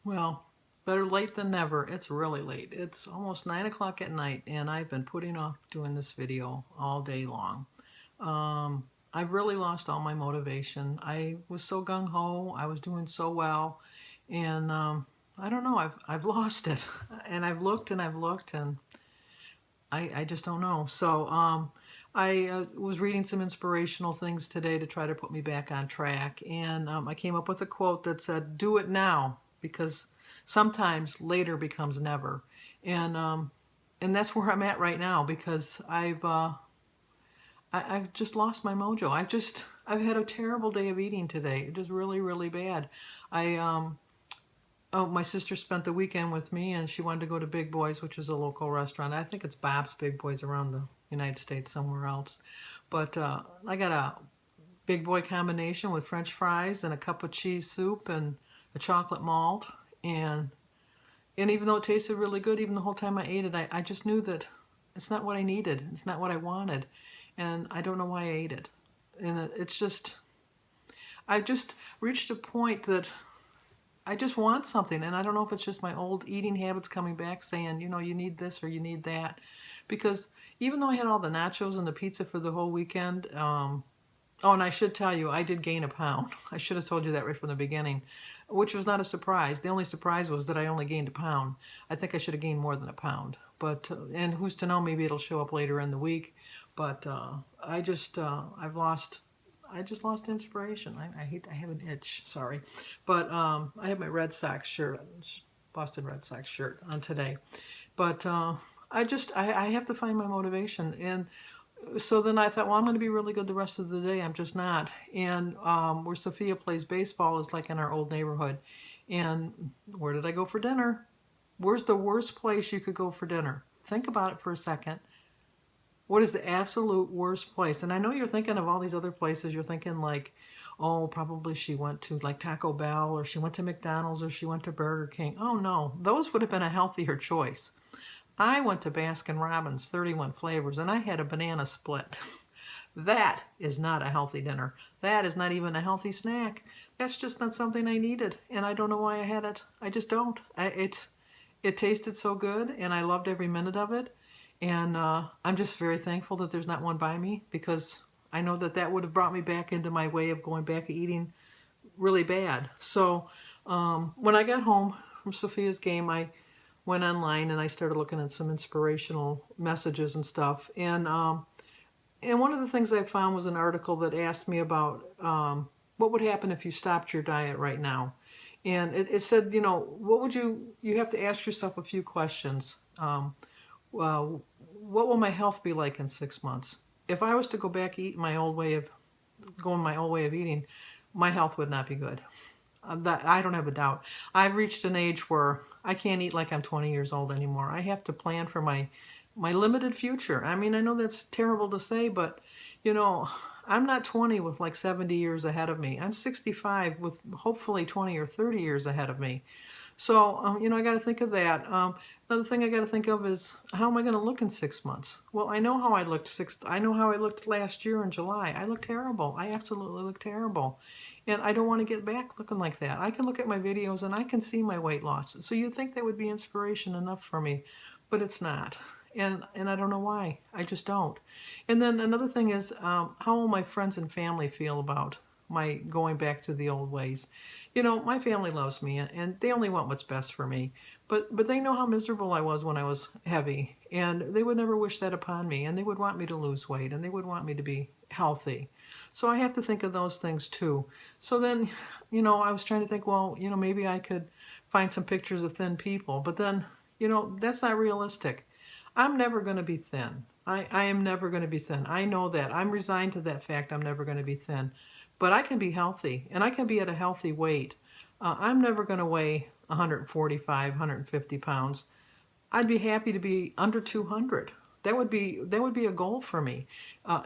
Well, better late than never. It's really late. It's almost 9 o'clock at night, and I've been putting off doing this video all day long. I've really lost all my motivation. I was so gung-ho. I was doing so well, and I don't know. I've lost it, and I've looked and I've looked, and I just don't know. So I was reading some inspirational things today to try to put me back on track, and I came up with a quote that said, "Do it now," because sometimes later becomes never, and that's where I'm at right now because I've just lost my mojo. I've had a terrible day of eating today, just really really bad. I Oh, my sister spent the weekend with me and she wanted to go to Big Boys, which is a local restaurant. I think it's Bob's Big Boys around the United States somewhere else. But I got a Big Boy combination with French fries and a cup of cheese soup and a chocolate malt. And even though it tasted really good, even the whole time I ate it, I just knew that it's not what I needed. It's not what I wanted. And I don't know why I ate it. And it's just, I've just reached a point that I just want something, and I don't know if it's just my old eating habits coming back saying, you need this or you need that. Because even though I had all the nachos and the pizza for the whole weekend, oh, and I should tell you, I did gain a pound. I should have told you that right from the beginning, which was not a surprise. The only surprise was that I only gained a pound. I think I should have gained more than a pound. But, and who's to know, maybe it'll show up later in the week. But I just lost inspiration. I have an itch, sorry. But I have my Red Sox shirt, Boston Red Sox shirt on today. But I have to find my motivation. And so then I thought, well, I'm going to be really good the rest of the day. I'm just not. And where Sophia plays baseball is like in our old neighborhood. And where did I go for dinner? Where's the worst place you could go for dinner? Think about it for a second. What is the absolute worst place? And I know you're thinking of all these other places. You're thinking like, oh, probably she went to like Taco Bell or she went to McDonald's or she went to Burger King. Oh no, those would have been a healthier choice. I went to Baskin Robbins, 31 flavors, and I had a banana split. That is not a healthy dinner. That is not even a healthy snack. That's just not something I needed, and I don't know why I had it. I just don't. It tasted so good, and I loved every minute of it. And I'm just very thankful that there's not one by me because I know that that would have brought me back into my way of going back and eating really bad. So when I got home from Sophia's game, I went online and I started looking at some inspirational messages and stuff. And one of the things I found was an article that asked me about what would happen if you stopped your diet right now. And it said, what would you have to ask yourself a few questions. What will my health be like in 6 months? If I was to go back eat my old way of eating, my health would not be good. That I don't have a doubt. I've reached an age where I can't eat like I'm 20 years old anymore. I have to plan for my limited future. I mean, I know that's terrible to say, but I'm not 20 with like 70 years ahead of me. I'm 65 with hopefully 20 or 30 years ahead of me. So, I got to think of that. Another thing I got to think of is how am I going to look in 6 months? Well, I know how I know how I looked last year in July. I looked terrible. I absolutely looked terrible. And I don't want to get back looking like that. I can look at my videos and I can see my weight loss. So you'd think that would be inspiration enough for me, but it's not. And I don't know why. I just don't. And then another thing is, how will my friends and family feel about my going back to the old ways? My family loves me and they only want what's best for me. But they know how miserable I was when I was heavy, and they would never wish that upon me, and they would want me to lose weight, and they would want me to be healthy. So I have to think of those things too. So then, I was trying to think, well, maybe I could find some pictures of thin people, but then, that's not realistic. I'm never going to be thin. I am never going to be thin. I know that. I'm resigned to that fact. I'm never going to be thin. But I can be healthy, and I can be at a healthy weight. I'm never going to weigh 145, 150 pounds. I'd be happy to be under 200. That would be a goal for me.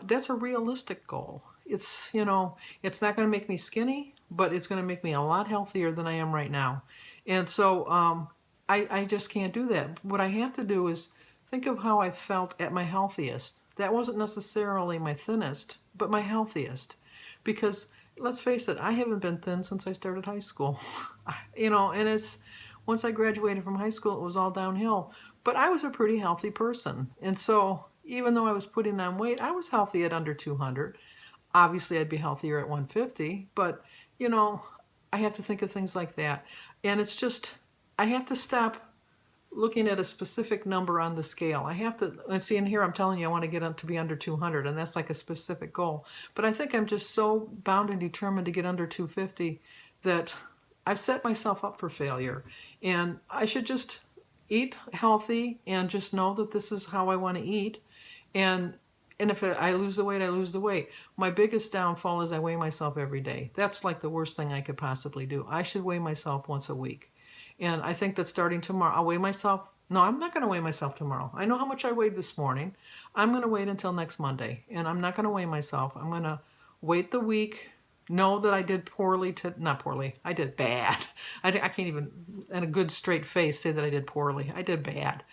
That's a realistic goal. It's not going to make me skinny, but it's going to make me a lot healthier than I am right now. And so I just can't do that. What I have to do is think of how I felt at my healthiest. That wasn't necessarily my thinnest, but my healthiest. Because let's face it, I haven't been thin since I started high school. And once I graduated from high school, it was all downhill. But I was a pretty healthy person. And so even though I was putting on weight, I was healthy at under 200. Obviously, I'd be healthier at 150, but you know, I have to think of things like that. And it's just, I have to stop looking at a specific number on the scale. I have to, and see, and here I'm telling you, I want to get up to be under 200, and that's like a specific goal. But I think I'm just so bound and determined to get under 250 that I've set myself up for failure. And I should just eat healthy and just know that this is how I want to eat. And if I lose the weight, I lose the weight. My biggest downfall is I weigh myself every day. That's like the worst thing I could possibly do. I should weigh myself once a week. And I think that starting tomorrow, I'll weigh myself. No, I'm not going to weigh myself tomorrow. I know how much I weighed this morning. I'm going to wait until next Monday. And I'm not going to weigh myself. I'm going to wait the week, know that I did poorly, not poorly, I did bad. I can't even, in a good straight face, say that I did poorly. I did bad.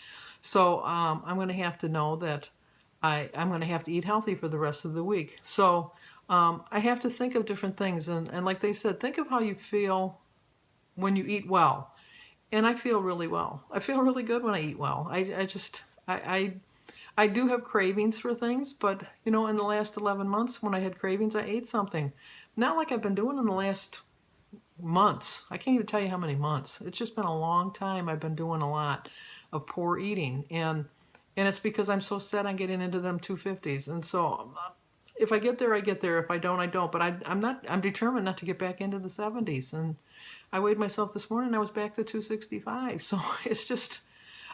So I'm going to have to know that I'm going to have to eat healthy for the rest of the week. So I have to think of different things. And like they said, think of how you feel when you eat well. And I feel really well. I feel really good when I eat well. I do have cravings for things, but you know, in the last 11 months when I had cravings, I ate something. Not like I've been doing in the last months. I can't even tell you how many months. It's just been a long time I've been doing a lot of poor eating. And it's because I'm so set on getting into them 250s. And so if I get there, I get there. If I don't, I don't. But I'm determined not to get back into the 70s. And I weighed myself this morning, I was back to 265. So it's just,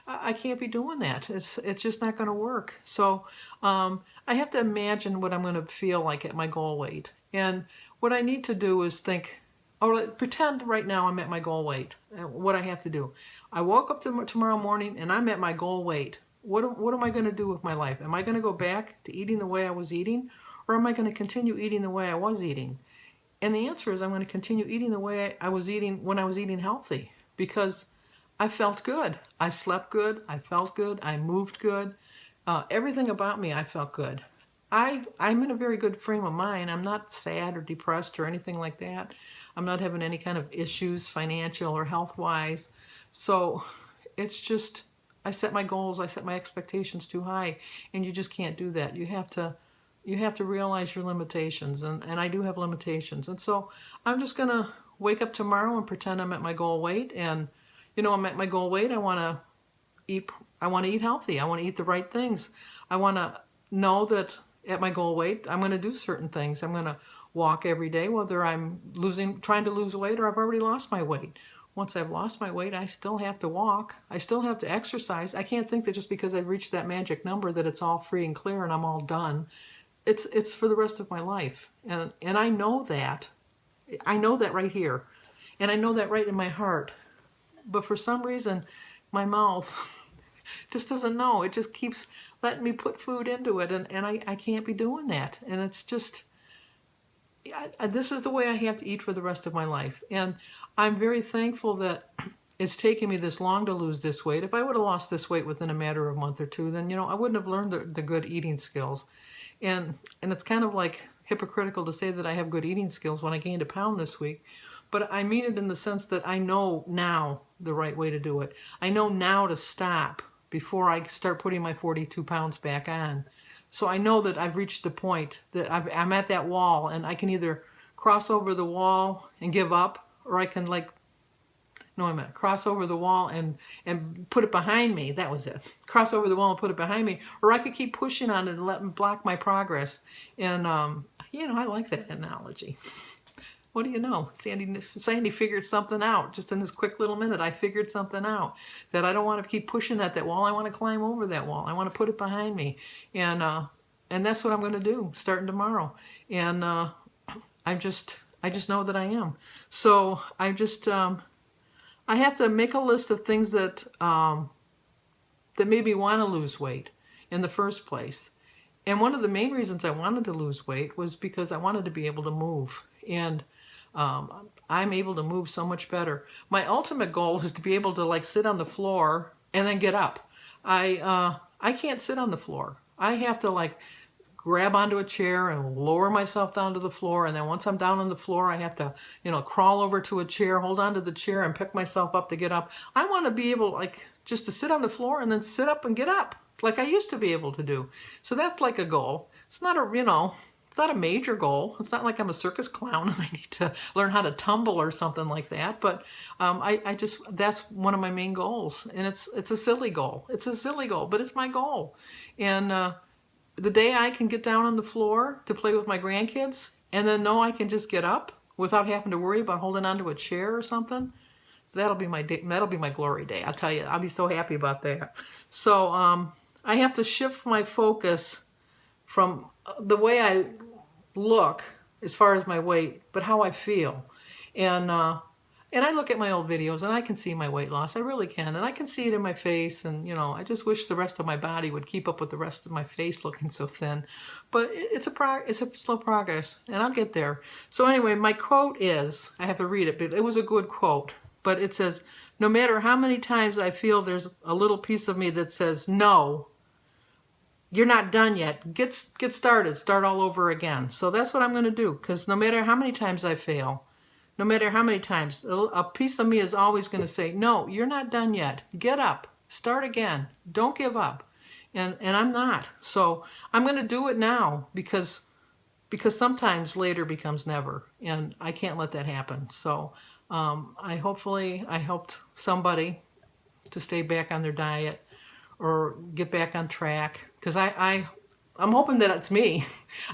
I can't be doing that. It's just not going to work. So I have to imagine what I'm going to feel like at my goal weight. And what I need to do is think, or pretend right now I'm at my goal weight. What I have to do. I woke up tomorrow morning and I'm at my goal weight. What am I going to do with my life? Am I going to go back to eating the way I was eating? Or am I going to continue eating the way I was eating? And the answer is I'm going to continue eating the way I was eating when I was eating healthy, because I felt good. I slept good. I felt good. I moved good. Everything about me, I felt good. I'm in a very good frame of mind. I'm not sad or depressed or anything like that. I'm not having any kind of issues, financial or health-wise. So it's just, I set my goals, I set my expectations too high, and you just can't do that. You have to realize your limitations, and I do have limitations. And so I'm just going to wake up tomorrow and pretend I'm at my goal weight. And, you know, I'm at my goal weight. I want to eat healthy. I want to eat the right things. I want to know that at my goal weight, I'm going to do certain things. I'm going to walk every day, whether I'm trying to lose weight or I've already lost my weight. Once I've lost my weight, I still have to walk. I still have to exercise. I can't think that just because I've reached that magic number that it's all free and clear and I'm all done. It's for the rest of my life. And I know that. I know that right here. And I know that right in my heart. But for some reason, my mouth just doesn't know. It just keeps letting me put food into it. And I can't be doing that. And it's just, this is the way I have to eat for the rest of my life. And I'm very thankful that it's taken me this long to lose this weight. If I would have lost this weight within a matter of a month or two, then, you know, I wouldn't have learned the good eating skills. And it's kind of like hypocritical to say that I have good eating skills when I gained a pound this week. But I mean it in the sense that I know now the right way to do it. I know now to stop before I start putting my 42 pounds back on. So I know that I've reached the point that I'm at that wall, and I can either cross over the wall and give up, or I can cross over the wall and put it behind me. That was it. Cross over the wall and put it behind me. Or I could keep pushing on it and let it block my progress. And, you know, I like that analogy. What do you know? Sandy figured something out. Just in this quick little minute, I figured something out. That I don't want to keep pushing at that wall. I want to climb over that wall. I want to put it behind me. And that's what I'm going to do starting tomorrow. And I just know that I am. So I just... I have to make a list of things that made me want to lose weight in the first place. And one of the main reasons I wanted to lose weight was because I wanted to be able to move. And I'm able to move so much better. My ultimate goal is to be able to like sit on the floor and then get up. I can't sit on the floor. I have to like grab onto a chair and lower myself down to the floor. And then once I'm down on the floor, I have to, crawl over to a chair, hold onto the chair and pick myself up to get up. I want to be able, like, just to sit on the floor and then sit up and get up like I used to be able to do. So that's like a goal. It's not it's not a major goal. It's not like I'm a circus clown and I need to learn how to tumble or something like that. But that's one of my main goals. And it's a silly goal. It's a silly goal, but it's my goal. And the day I can get down on the floor to play with my grandkids and then know I can just get up without having to worry about holding onto a chair or something, that'll be my day. That'll be my glory day. I'll tell you, I'll be so happy about that. So I have to shift my focus from the way I look as far as my weight, but how I feel. And I look at my old videos and I can see my weight loss. I really can. And I can see it in my face. And, I just wish the rest of my body would keep up with the rest of my face looking so thin. But it's a slow progress and I'll get there. So anyway, my quote is, I have to read it, but it was a good quote. But it says, no matter how many times I feel there's a little piece of me that says, no, you're not done yet. Get started. Start all over again. So that's what I'm going to do. Because no matter how many times I fail, no matter how many times, a piece of me is always going to say, no, you're not done yet. Get up. Start again. Don't give up. And I'm not. So I'm going to do it now because sometimes later becomes never. And I can't let that happen. So I helped somebody to stay back on their diet or get back on track. Because I'm hoping that it's me.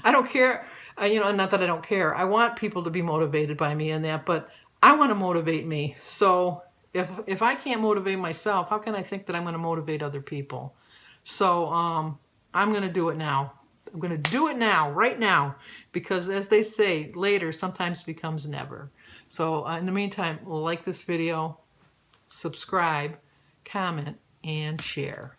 I don't care. Not that I don't care. I want people to be motivated by me and that, but I want to motivate me. So if I can't motivate myself, how can I think that I'm going to motivate other people? So I'm going to do it now. I'm going to do it now, right now, because as they say, later sometimes becomes never. So in the meantime, like this video, subscribe, comment, and share.